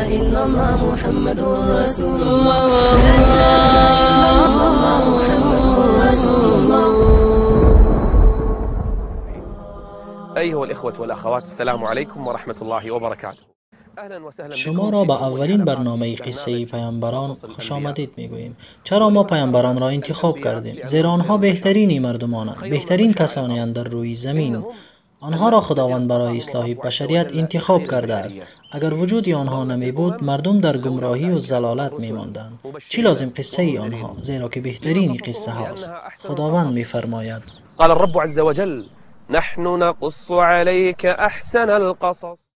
إلا الله محمد رسول الله لا إله إلا الله محمد رسول الله. أيها الإخوة والأخوات، السلام عليكم ورحمة الله وبركاته. شما را به اولین برنامه قصه پیامبران خوش آمدید میگوییم. چرا ما پیامبران را انتخاب کردیم؟ زیرا آنها بهترین مردمانند، بهترین کسانی اند در روی زمین. آنها را خداوند برای اصلاح بشریت انتخاب کرده است. اگر وجود آنها نمی بود، مردم در گمراهی و ضلالت می ماندند. چی لازم قصه آنها؟ زیرا که بهترین قصه هاست. خداوند می فرماید: قال الرب عز وجل: نحن نقص عليك احسن القصص.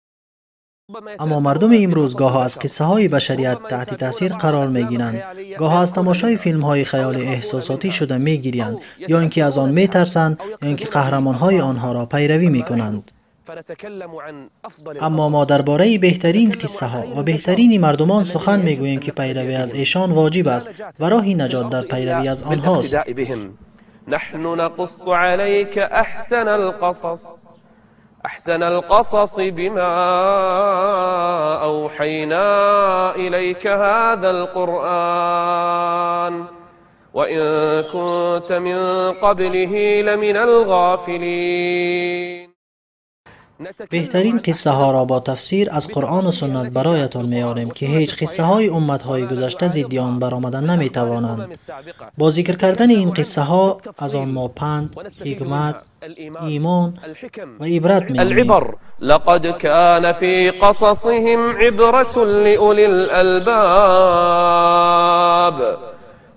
اما مردم امروز گاه از قصه های بشریت تحت تاثیر قرار می گیرند، گاه از تماشای فیلم های خیال احساساتی شده می گیرند، یا اینکه از آن می ترسند، یا اینکه قهرمان های آنها را پیروی می کنند. اما ما درباره بهترین قصه ها و بهترین مردمان سخن می گوییم که پیروی از ایشان واجب است و راهی نجات در پیروی از آنهاست. نحن نقص عليك احسن القصص بما اوحينا اليك هذا القرآن وان كنت من قبله لمن الغافلين. بهترین قصه ها را با تفسیر از قرآن و سنت برایتان میاریم که هیچ قصه های امت های گذشته ضد آن برآمدن نمی توانند. با ذکر کردن این قصه ها از آن ما پند، حکمت، ایمان و عبرت می‌گیریم. العبر لقد كان في قصصهم عبرة لأولي الألباب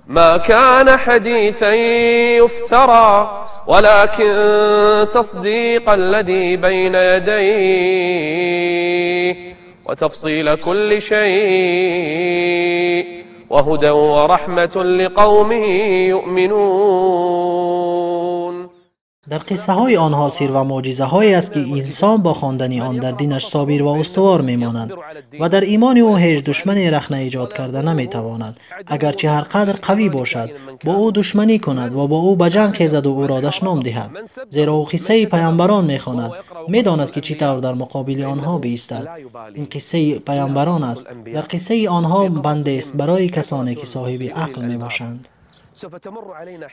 ما كان حديثا يفترى ولكن تصديق الذي بين يديه وتفصيل كل شيء وهدى ورحمة لقوم يؤمنون. در قصه های آنها سیر و معجزه هایی است که انسان با خواندن آن در دینش صابر و استوار میماند و در ایمان او هیچ دشمنی رخنه ایجاد کرده نمیتواند. اگرچه هر قدر قوی باشد، با او دشمنی کند و با او به جنگ خیزد و او را دشنام دهد، زیرا او قصه پیامبران میخواند، میداند که چطور در مقابل آنها بایستد. این قصه پیامبران است. در قصه آنها بنده است برای کسانی که صاحب عقل میباشند.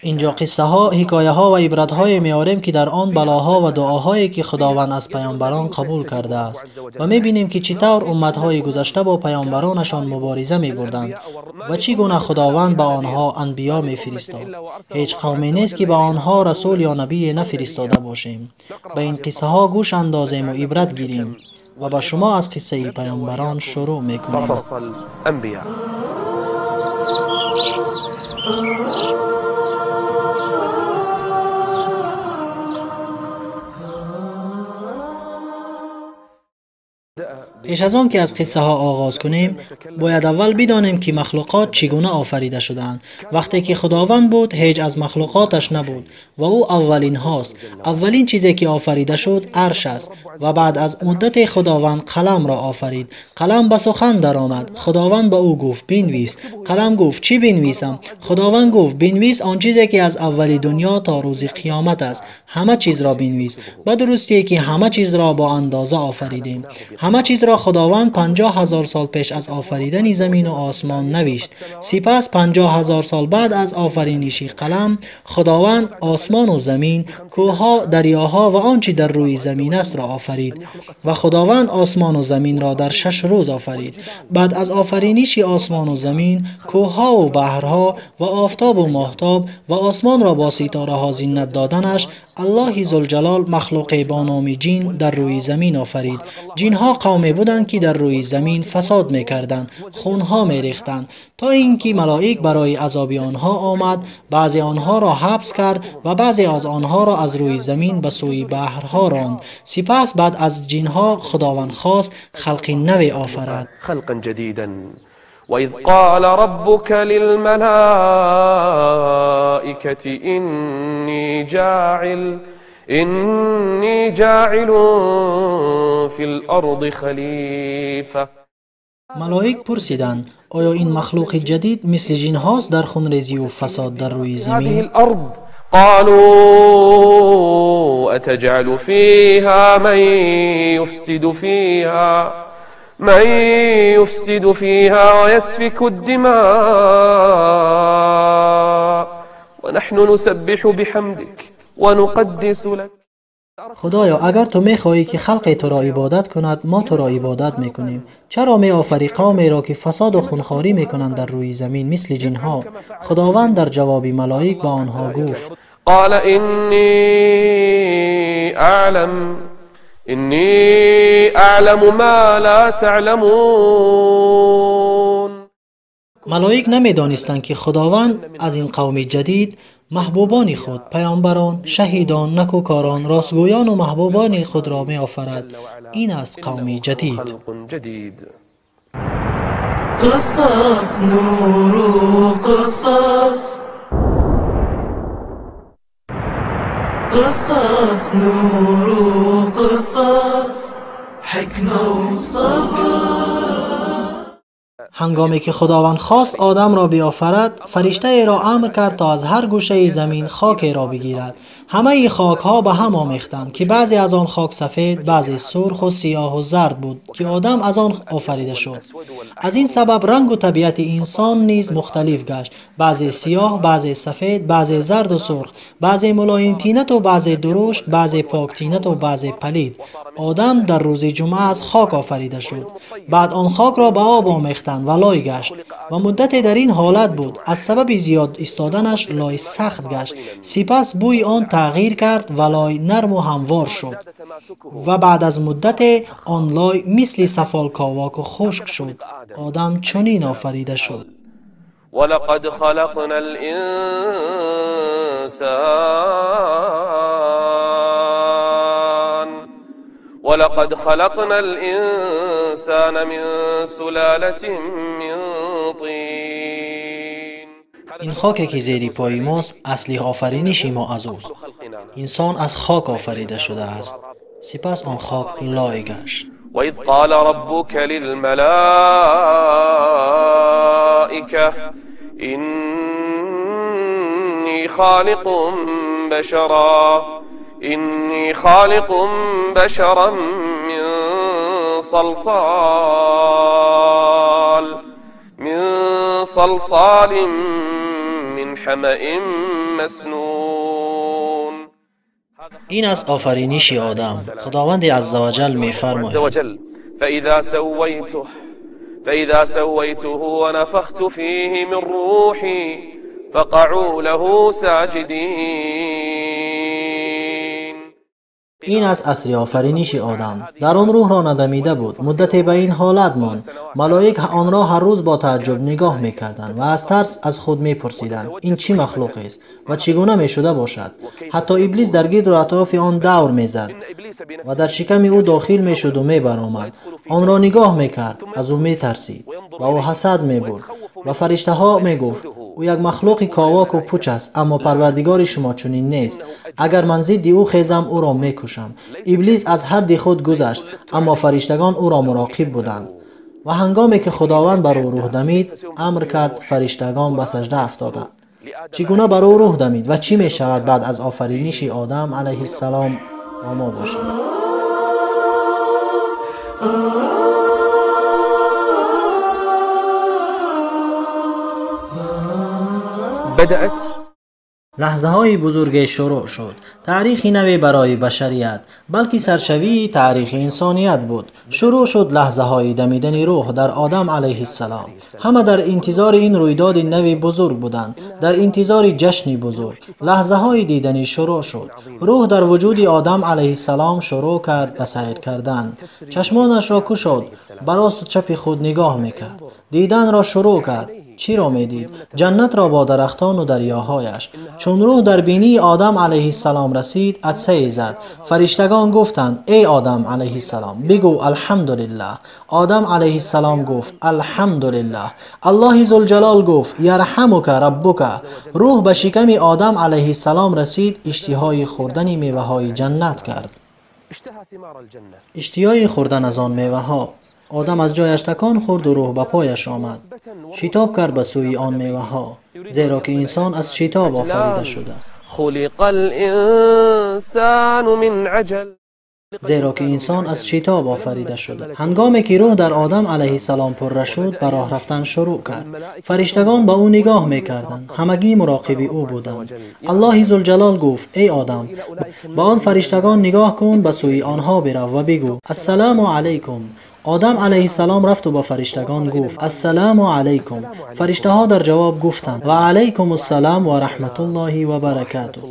اینجا قصه ها، حکایه ها و عبرت های میاریم که در آن بلاها و دعاهایی که خداوند از پیامبران قبول کرده است و میبینیم که چطور امت های گذشته با پیامبرانشان مبارزه میبردند و چگونه خداوند به آنها انبیا میفرستاد. هیچ قومی نیست که به آنها رسول یا نبی نفرستاده باشیم. به این قصه ها گوش اندازیم و عبرت گیریم و به شما از قصه پیامبران شروع میکنیم. قصص الانبیاء. پیش از آن که از قصه ها آغاز کنیم، باید اول بدانیم که مخلوقات چگونه آفریده شدند. وقتی که خداوند بود، هیچ از مخلوقاتش نبود و او اولین هاست. اولین چیزی که آفریده شد عرش است و بعد از مدت خداوند قلم را آفرید. قلم به سخن درآمد. خداوند به او گفت بنویس. قلم گفت چی بنویسم؟ خداوند گفت بنویس آن چیزی که از اولی دنیا تا روز قیامت است. همه چیز را بنویس. به درستی که همه چیز را با اندازه آفریدیم. همه چیز را خداوند 50,000 سال پیش از آفریدن زمین و آسمان نوشت. سپس 50,000 سال بعد از آفرینش قلم، خداوند آسمان و زمین، کوهها، دریاها و آنچه در روی زمین است را آفرید. و خداوند آسمان و زمین را در 6 روز آفرید. بعد از آفرینش آسمان و زمین، کوهها و بحرها و آفتاب و ماهتاب و آسمان را با ستاره ها زینت دادنش، الله ذوالجلال مخلوق با نام جن در روی زمین آفرید. جنها قومی بودند که در روی زمین فساد می‌کردند، خونها می‌ریختند، تا اینکه ملائک برای عذاب آنها آمد، بعضی آنها را حبس کرد و بعضی از آنها را از روی زمین به سوی بحرها راند. سپس بعد از جنها خداوند خواست خلق نو آفرد. خلقا جديدا. وإذ قال ربك للملائكة إني جاعل في الأرض خلیفه. ملائک پرسیدند آیا این مخلوق جدید مثل جن هاست در خونریزی و فساد در روی زمین؟ قالوا أتجعل فيها من يفسد فيها من يفسد فيها ويسفك الدماء ونحن نسبح بحمدك ونقدس لك. خدایا اگر تو میخواهی که خلق تو را عبادت کند، ما تو را عبادت میکنیم. چرا میآفری قومی را که فساد و خونخواری میکنند در روی زمین مثل جنها؟ خداوند در جواب ملائک با آنها گفت: قال إني أعلم ما لا تعلمون. ملائک نمیدانستند که خداوند از این قوم جدید محبوبان خود، پیامبران، شهیدان، نکوکاران، راستگویان و محبوبان خود را می آفرد. این است قومی جدید. قصص نور قصص قصص نور قصص حکمة و صبر. هنگامی که خداوند خواست آدم را بیافرد، فرشته ای را امر کرد تا از هر گوشه زمین خاکی را بگیرد. همه خاک ها به هم آمیختند که بعضی از آن خاک سفید، بعضی سرخ و سیاه و زرد بود که آدم از آن آفریده شد. از این سبب رنگ و طبیعت انسان نیز مختلف گشت، بعضی سیاه، بعضی سفید، بعضی زرد و سرخ، بعضی ملایم طینت و بعضی درشت، بعضی پاک طینت و بعضی پلید. آدم در روز جمعه از خاک آفریده شد. بعد آن خاک را به آب آمیختند و لای گشت و مدتی در این حالت بود. از سبب زیاد ایستادنش لای سخت گشت. سپس بوی آن تغییر کرد و لای نرم و هموار شد و بعد از مدت آن لای مثل سفال کاواک و خشک شد. آدم چنین آفریده شد. ولقد خلقنا الإنسان من سلالة من طين. این خاکی که زیری پای ماست اصلی آفرینش ما از اوست. انسان از خاک آفریده شده است، سپس آن خاک لای گشت. وإذ قال ربك للملائكة إني خالق بشرا من صلصال من حمأ مسنون. این از آفرینش آدم. خداوند عزوجل می‌فرماید: فإذا سويته ونفخت فيه من روحي فقعوا له ساجدين. این از اصل آفرینش آدم. در آن روح را ندمیده بود. مدتی به این حالت ماند. ملائک آن را هر روز با تعجب نگاه میکردند و از ترس از خود میپرسیدند این چی مخلوق است و چگونه میشده باشد. حتی ابلیس در گرد و اطراف آن دور میزد و در شکم او داخل میشد و میبرآمد. آن را نگاه میکرد، از او میترسید و او حسد میبرد و فرشته ها میگفت او یک مخلوق کاواک و پوچ است، اما پروردگار شما چنین نیست. اگر من ضد او خیزم او را میکشم. ابلیس از حد خود گذشت، اما فرشتگان او را مراقب بودند. و هنگامی که خداوند بر او روح دمید، امر کرد فرشتگان به سجده افتادند. چگونه بر او روح دمید و چی می شود بعد از آفرینش آدم علیه السلام با ما باشد. بدأت لحظه های بزرگ شروع شد. تاریخی نوی برای بشریت، بلکه سرشوی تاریخ انسانیت بود. شروع شد لحظه های دمیدن روح در آدم علیه السلام. همه در انتظار این رویداد نوی بزرگ بودند، در انتظار جشنی بزرگ. لحظه های دیدنی شروع شد. روح در وجود آدم علیه السلام شروع کرد به سیر کردن. چشمانش را گشاد، بر راست و چپ خود نگاه میکرد. دیدن را شروع کرد. چی را میدید؟ جنت را با درختان و دریاهایش. چون روح در بینی آدم علیه السلام رسید، عطسه زد. فرشتگان گفتند ای آدم علیه السلام بگو الحمدلله. آدم علیه السلام گفت الحمدلله. الله ذوالجلال گفت یرحمک ربک. روح به شکم آدم علیه السلام رسید، اشتهای خوردن میوه های جنت کرد. اشتهای خوردن از آن میوه ها. آدم از جایش تکان خورد و روح به پایش آمد. شتاب کرد به سوی آن میوه ها، زیرا که انسان از شتاب آفریده شده. خلق الانسان من عجل. زیرا که انسان از شتاب آفریده شده. هنگامی که روح در آدم علیه السلام پر شد، به راه رفتن شروع کرد. فرشتگان به او نگاه میکردند، همگی مراقب او بودند. الله ذوالجلال گفت: ای آدم، با آن فرشتگان نگاه کن، به سوی آنها برو و بگو: السلام علیکم. آدم علیه السلام رفت و با فرشتگان گفت: السلام علیکم. فرشته ها در جواب گفتند: و علیکم السلام و رحمت الله و برکاته.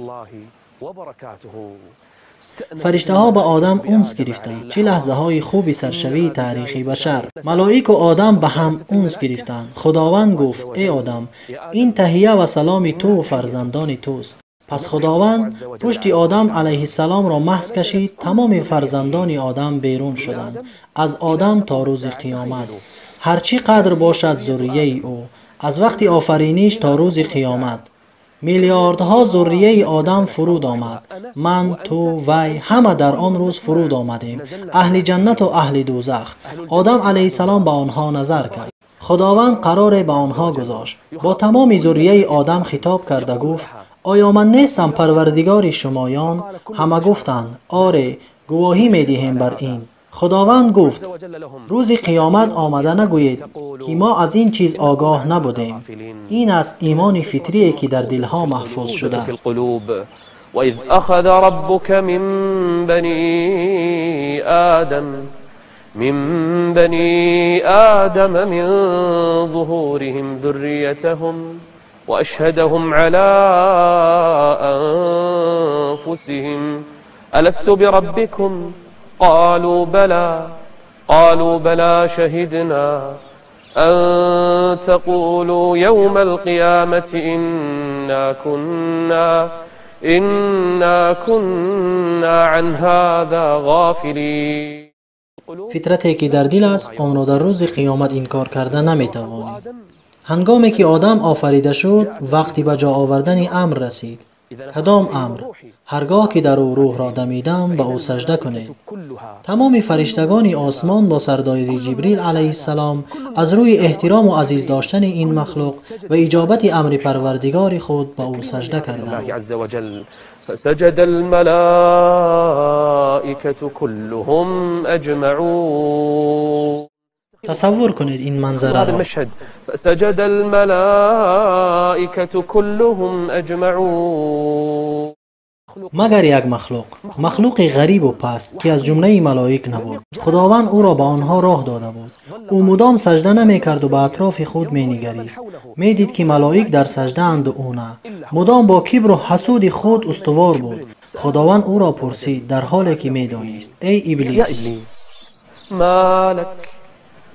فرشته ها به آدم انس گرفتند. چه لحظه های خوبی سرشوی تاریخی بشر. ملائک و آدم به هم انس گرفتند. خداوند گفت: ای آدم، این تحیه و سلام تو و فرزندان توست. پس خداوند پشت آدم علیه السلام را محض کشید. تمام فرزندان آدم بیرون شدند، از آدم تا روز قیامت. هرچی قدر باشد ذریه او، از وقت آفرینش تا روز قیامت. میلیاردها ذریه آدم فرود آمد. من، تو، وی همه در آن روز فرود آمدیم، اهل جنت و اهل دوزخ. آدم علیه السلام به آنها نظر کرد. خداوند قرار به آنها گذاشت. با تمام ذریه آدم خطاب کرده گفت: آیا من نیستم پروردگار شمایان؟ همه گفتند: آره، گواهی می‌دهیم بر این. خداوند گفت: روز قیامت آمده نگویید که ما از این چیز آگاه نبودیم. این است ایمان فطری که در دلها محفوظ شده. وَإِذْ أَخَذَ رَبُّكَ مِنْ بَنِي آدَمَ مِنْ ظُهُورِهِمْ ذُرِّيَّتَهُمْ وَأَشْهَدَهُمْ عَلَى أَنفُسِهِمْ أَلَسْتُ بِرَبِّكُمْ قالوا بلى شهدنا أن تقولوا يوم القيامة إنا كنا عن هذا غافلين. فطرتی که در دل است آن را در روز قیامت انکار کرده نمیتوانید. هنگامی که آدم آفریده شد، وقتی به جا آوردن امر رسید. کدام امر؟ هرگاه که در او روح را دمیدم به او سجده کنید. تمام فرشتگان آسمان با سرداری جبریل علیه السلام از روی احترام و عزیز داشتن این مخلوق و اجابت امر پروردگار خود به او سجده کردند. فسجد الملائكة كلهم أجمعون. تصور کنید این منظره را. فسجد الملائكة كلهم أجمعون. مگر یک مخلوق غریب و پست که از جمله ملائک نبود. خداوند او را به آنها راه داده بود. او مدام سجده نمی کرد و به اطراف خود می نگریست. می دید که ملائک در سجده اند و او نه. مدام با کبر و حسود خود استوار بود. خداوند او را پرسید در حالی که می دانست: ای ابلیس،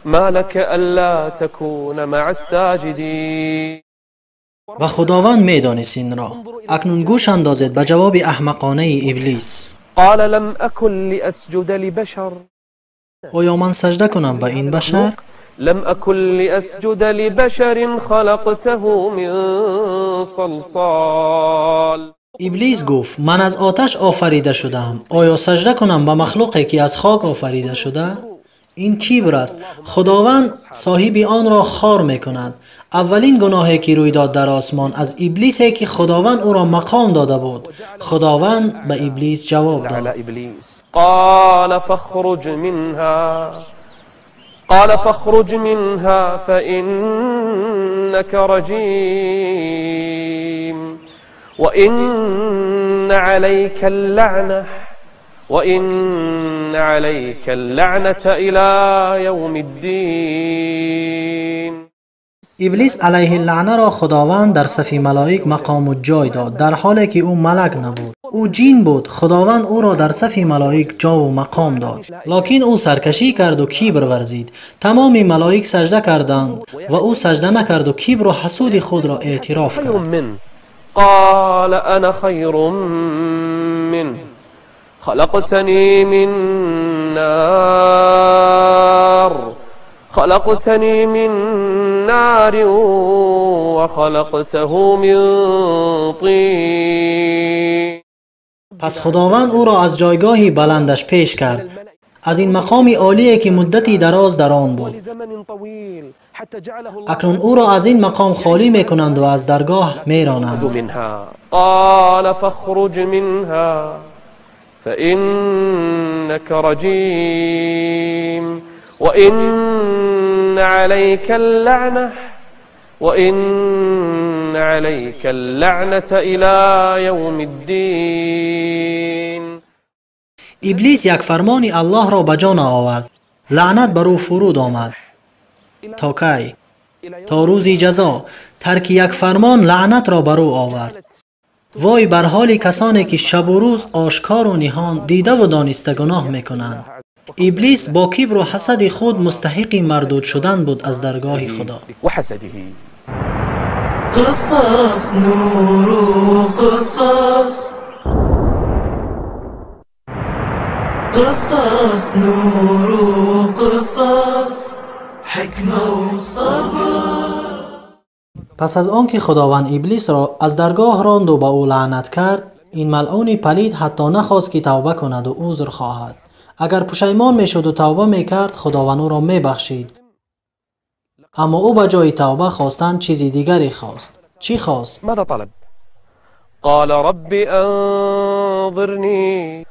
ما لك الا تكون مع الساجدين. و خداوند می دانست این را. اکنون گوش اندازید به جواب احمقانه ابلیس. قال لم اكن لاسجد لبشر. آیا من سجده کنم به این بشر؟ لم اكن لاسجد لبشر خلقته من صلصال. ابلیس گفت: من از آتش آفریده شدم. آیا سجده کنم به مخلوقی که از خاک آفریده شده؟ این کبر است. خداوند صاحب آن را خار می کند. اولین گناهی که روی داد در آسمان از ابلیسی که خداوند او را مقام داده بود. خداوند به ابلیس جواب داد: قال فاخرج منها فإنك رجيم وإن عليك اللعنة إلى يوم الدين. ابلیس علیه اللعنه را خداوند در صف ملائک مقام و جای داد، در حالی که او ملک نبود. او جین بود. خداوند او را در صف ملائک جا و مقام داد، لکن او سرکشی کرد و کبر ورزید. تمام ملائک سجده کردند و او سجده نکرد و کبر و حسود خود را اعتراف کرد. قال انا خیر منه خلقتني من نار وخلقته من طين. پس خداوند او را از جایگاهی بلندش پیش کرد، از این مقام عالی که مدتی دراز در آن بود. اکنون او را از این مقام خالی میکنند و از درگاه میرانند. قال فاخرج منها فإنك رجيم وإن عليك اللعنة إلى يوم الدين. ابلیس یک فرمان الله را به جا آورد. لعنت بر او فرود آمد. تا کی؟ تا روز جزا. ترک یک فرمان لعنت را بر او آورد. وای بر حال کسانی که شب و روز آشکار و نهان دیده و دانسته گناه میکنند. ابلیس با کبر و حسد خود مستحق مردود شدن بود از درگاه خدا. قصص نور قصص قصص نور قصص حکمه و صبر. پس از آنکه خداوند ابلیس را از درگاه راند و به او لعنت کرد، این ملعون پلید حتی نخواست که توبه کند و عذر خواهد. اگر پشیمان میشد و توبه میکرد، خداوند او را میبخشید. اما او به جای توبه خواستن چیز دیگری خواست. چی خواست؟ ماذا طلب؟ قال رب انظرني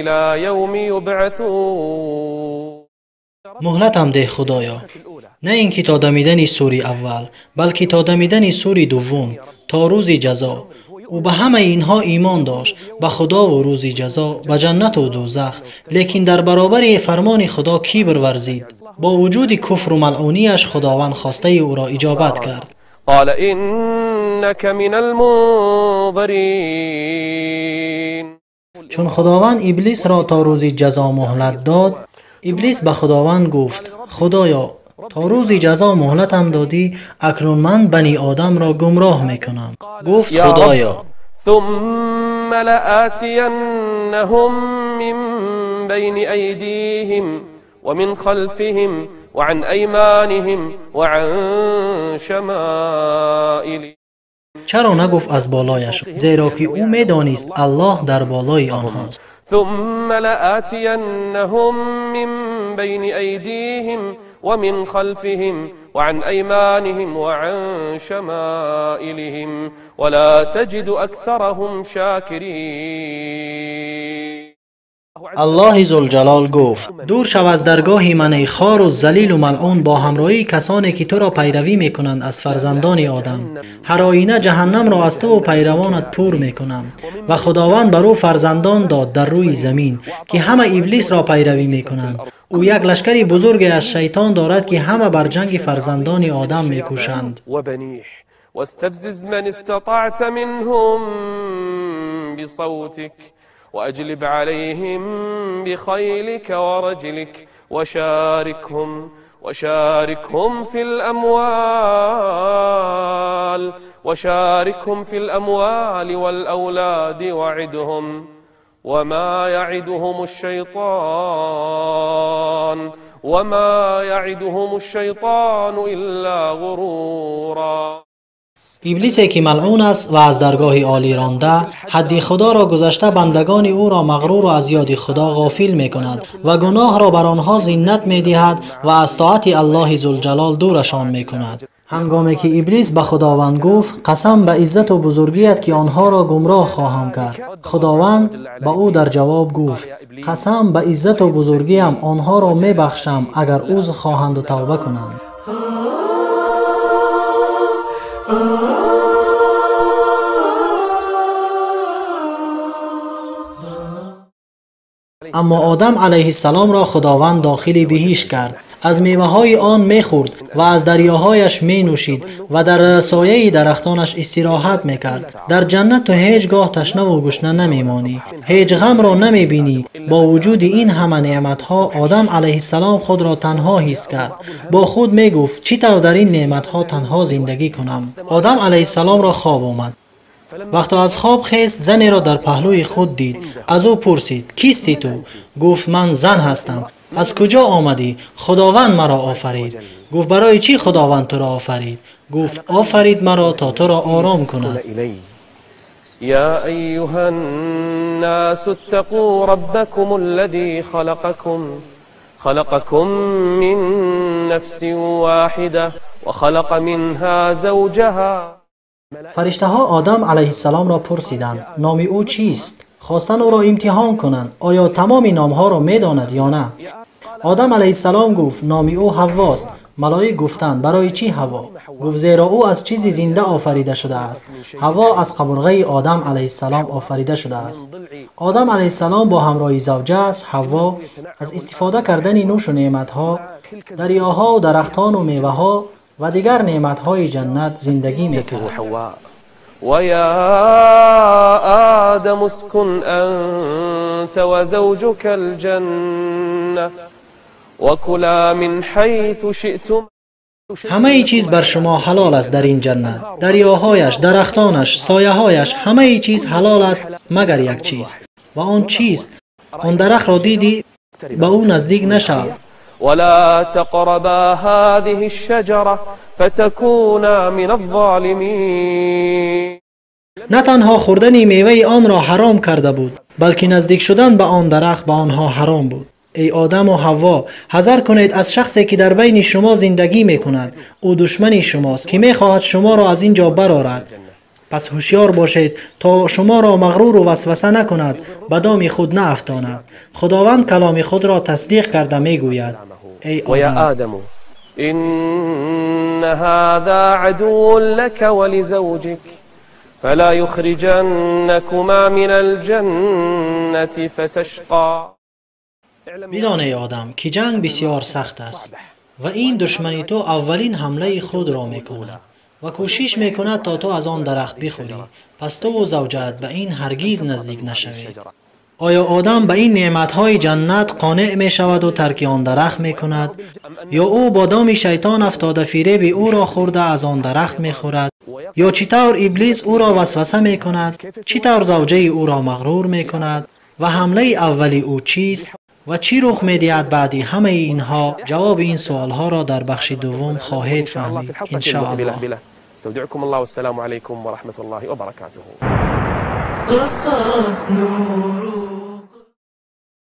الى يوم يبعثون. مهلتم ده خدایا، نه اینکه تا دمیدن سور اول، بلکه تا دمیدن سور دوم، تا روز جزا. او به همه اینها ایمان داشت، به خدا و روز جزا، به جنت و دوزخ، لیکن در برابر فرمان خدا کبر ورزید. با وجود کفر و ملعونیش خداوند خواسته او را اجابت کرد. قال انك من المنظرین. چون خداوند ابلیس را تا روز جزا مهلت داد، ابلیس به خداوند گفت: خدایا، تا روز جزا مهلتم دادی، اکنون من بنی آدم را گمراه میکنم. گفت: خدایا، ثم لآتینهم من بین ایدیهم ومن خلفهم وعن ایمانهم وعن شمائلهم. چرا نگفت از بالایش؟ زیرا که او میدانست الله در بالای آنهاست. ثم لآتینهم من بین ایدیهم ومن خلفهم وعن ایمانهم وعن شمائلهم ولا تجد اکثرهم شاکرین. الله ذوالجلال گفت: دور شو از درگاه من ای خوار و ذلیل و ملعون، با همراهی کسانی که تو را پیروی میکنند از فرزندان آدم. هر آینه جهنم را از تو و پیروانت پر میکنم. و خداوند بر او فرزندان داد در روی زمین که همه ابلیس را پیروی میکنند. او یک لشکری بزرگ از شیطان دارد که همه بر جنگ فرزندان آدم میکوشند. واستفزز من استطعت منهم بصوتك وأجلب عليهم بخيلك ورجلك وشاركهم في الأموال والأولاد وعدهم وما يعدهم الشيطان إلا غرورا. ابلیسی که ملعون است و از درگاه عالی رانده، حد خدا را گذشته، بندگان او را مغرور و از یاد خدا غافل می کند و گناه را بر آنها زینت می دهد و از طاعت الله ذوالجلال دورشان می کند. هنگامی که ابلیس به خداوند گفت: قسم به عزت و بزرگیت که آنها را گمراه خواهم کرد، خداوند به او در جواب گفت: قسم به عزت و بزرگیم آنها را می بخشم اگر عذر خواهند و توبه کنند. اما آدم علیه السلام را خداوند داخل بهشت کرد. از میوه های آن می خورد و از دریاهایش می نوشید و در سایه درختانش استراحت می کرد. در جنت تو هیچگاه تشنه و گشنه نمی مانی، هیچ غم را نمی بینی. با وجود این همه نعمت ها، آدم علیه السلام خود را تنها حس کرد. با خود می گفت: چطور در این نعمت ها تنها زندگی کنم؟ آدم علیه السلام را خواب آمد. وقتی از خواب خیست، زنی را در پهلوی خود دید. از او پرسید: کیستی تو؟ گفت: من زن هستم. از کجا آمدی؟ خداوند مرا آفرید. گفت: برای چی خداوند تو را آفرید؟ گفت: آفرید مرا تا تو را آرام کند. یا ایها الناس اتقوا ربکم الذی خلقكم من نفس واحده وخلق منها زوجها فرشته ها آدم علیه السلام را پرسیدند نام او چیست؟ خواستند او را امتحان کنند آیا تمام نام ها را می داند یا نه؟ آدم علیه السلام گفت نام او حواست. ملائک گفتند برای چی حوا؟ گفت زیرا او از چیزی زنده آفریده شده است. حوا از قبرغه آدم علیه السلام آفریده شده است. آدم علیه السلام با همراه زوجه‌اش حوا از استفاده کردن نوش و نعمتها، دریاها و درختان و میوه‌ها و دیگر نعمتهای جنت زندگی می‌کرد. ويا آدم اسكن أنت وزوجك الجنة وكلا من حيث شئتم. همه چیز بر شما حلال است در این جنت. دریاهایش، درختانش، سایه‌هایش، همه چیز حلال است مگر یک چیز. و آن چیز، آن درخت را دیدی، به او نزدیک نشو. ولا تقربا هذه الشجرة فتكونا من الظالمين. نه تنها خوردن میوه آن را حرام کرده بود، بلکه نزدیک شدن به آن درخت به آنها حرام بود. ای آدم و حوا، حذر کنید از شخصی که در بین شما زندگی میکند. او دشمن شماست که میخواهد شما را از اینجا برآرد. پس هوشیار باشید تا شما را مغرور و وسوسه نکند، به دام خود نافتاند. خداوند کلام خود را تصدیق کرده میگوید ای آدم، إن هذا عدو لك ولزوجك فلا يخرجنكما من الجنة فتشقى. بدان ای آدم که جنگ بسیار سخت است و این دشمنی تو اولین حمله خود را میکند و کوشش میکند تا تو از آن درخت بخوری. پس تو و زوجت به این هرگیز نزدیک نشوید. آیا آدم به این نعمتهای جنت قانع می شود و ترک آن درخت می کند؟ یا او با دام شیطان افتاده فریب او را خورده از آن درخت می خورد؟ یا چطور ابلیس او را وسوسه می کند؟ چطور زوجه او را مغرور می کند؟ و حمله اولی او چیست؟ و چی رخ می دهد بعدی همه اینها؟ جواب این سوالها را در بخش دوم خواهید فهمید ان شاء الله. استودعكم الله والسلام عليكم ورحمة الله وبركاته. قصص نور